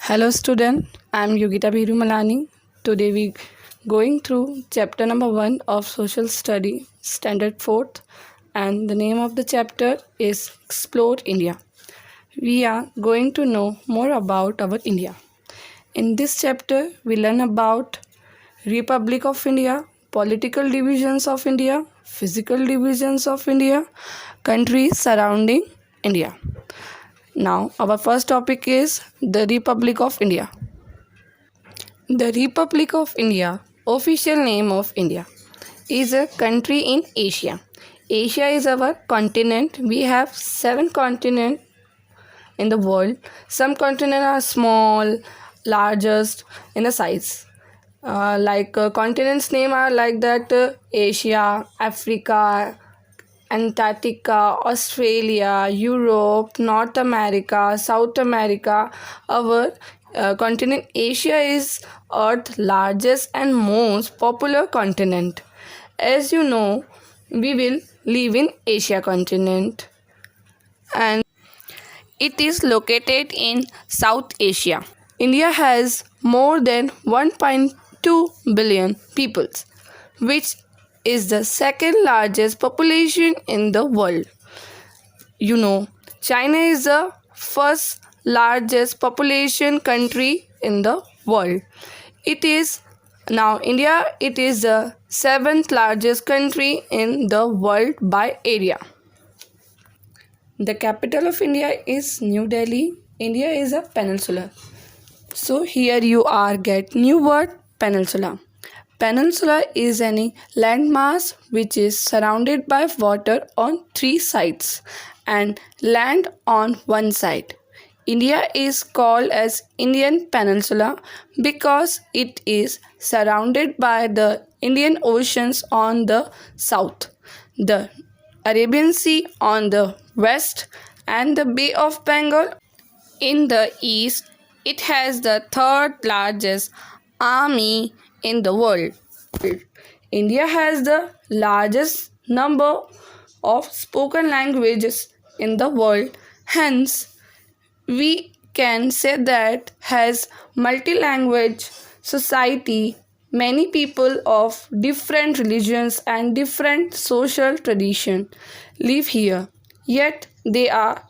Hello student, I am Yogita Biru Malani. Today we going through chapter number 1 of social study standard 4th, and the name of the chapter is Explore India. We are going to know more about our India. In this chapter we learn about Republic of India, political divisions of India, physical divisions of India, countries surrounding India. Now, our first topic is the Republic of India. The Republic of India, official name of India, is a country in Asia. Asia is our continent. We have 7 continents in the world. Some continents are small, largest in the size. Continents name are like that: Asia, Africa, Antarctica, Australia, Europe, North America, South America. Our continent Asia is Earth's largest and most popular continent. As you know, we will live in Asia continent, and it is located in South Asia. India has more than 1.2 billion people, which is the second largest population in the world. You know, China is the first largest population country in the world. It is the 7th largest country in the world by area. The capital of India is New Delhi. India is a peninsula. So here you are get new word peninsula. Peninsula is any landmass which is surrounded by water on 3 sides and land on one side. India is called as Indian Peninsula because it is surrounded by the Indian Oceans on the south, the Arabian Sea on the west, and the Bay of Bengal in the east. It has the 3rd largest army in the world. India has the largest number of spoken languages in the world. Hence, we can say that has multi-language society. Many people of different religions and different social tradition live here, yet they are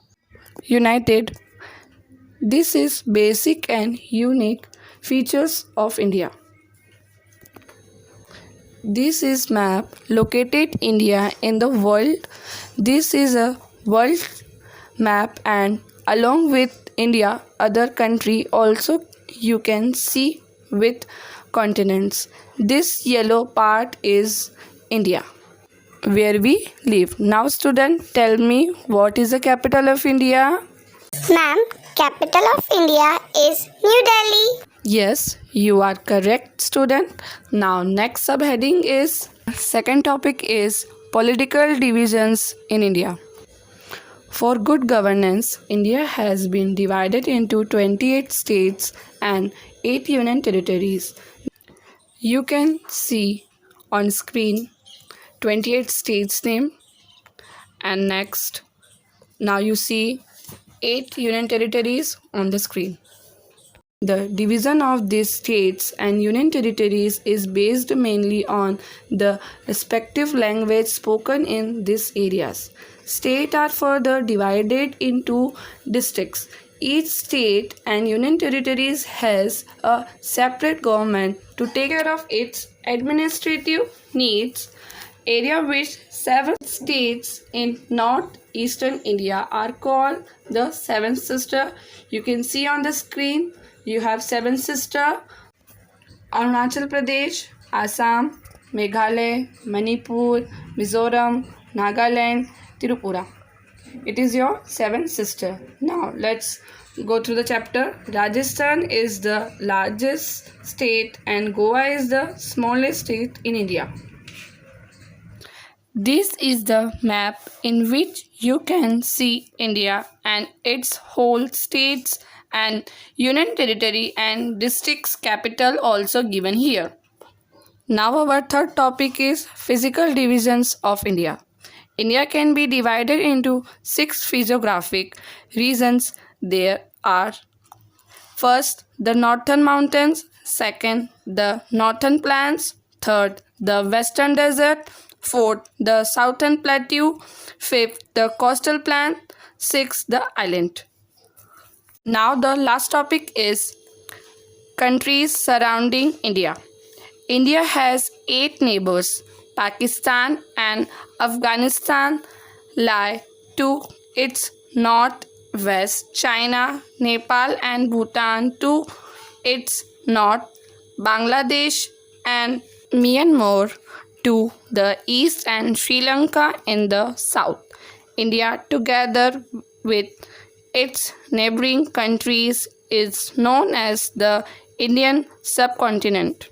united. This is basic and unique features of India. This is map located India in the world. This is a world map, and along with India other country also you can see with continents. This yellow part is India where we live. Now student, tell me what is the capital of India? Ma'am, capital of India is New Delhi. Yes, you are correct student. Now next subheading is second topic is political divisions in India. For good governance, India has been divided into 28 states and 8 union territories. You can see on screen 28 states name, and next now you see 8 union territories on the screen. The division of these states and union territories is based mainly on the respective language spoken in these areas. States are further divided into districts. Each state and union territories has a separate government to take care of its administrative needs. Area which 7 states in northeastern India are called the Seven Sister. You can see on the screen you have 7 sister: Arunachal Pradesh, Assam, Meghalaya, Manipur, Mizoram, Nagaland, Tripura. It is your 7 sister. Now let's go through the chapter. Rajasthan is the largest state and Goa is the smallest state in India. This is the map in which you can see India and its whole states and union territory and districts capital also given here. Now our third topic is physical divisions of India. India can be divided into 6 physiographic regions. There are First, the northern mountains. Second, the northern plains. Third, the western desert. Fourth, the southern plateau. Fifth, the coastal plain. Sixth, the island. Now the last topic is countries surrounding India. India has 8 neighbors. Pakistan and Afghanistan lie to its northwest, China, Nepal and Bhutan to its north, Bangladesh and Myanmar to the east and Sri Lanka in the south. India together with its neighboring countries is known as the Indian subcontinent.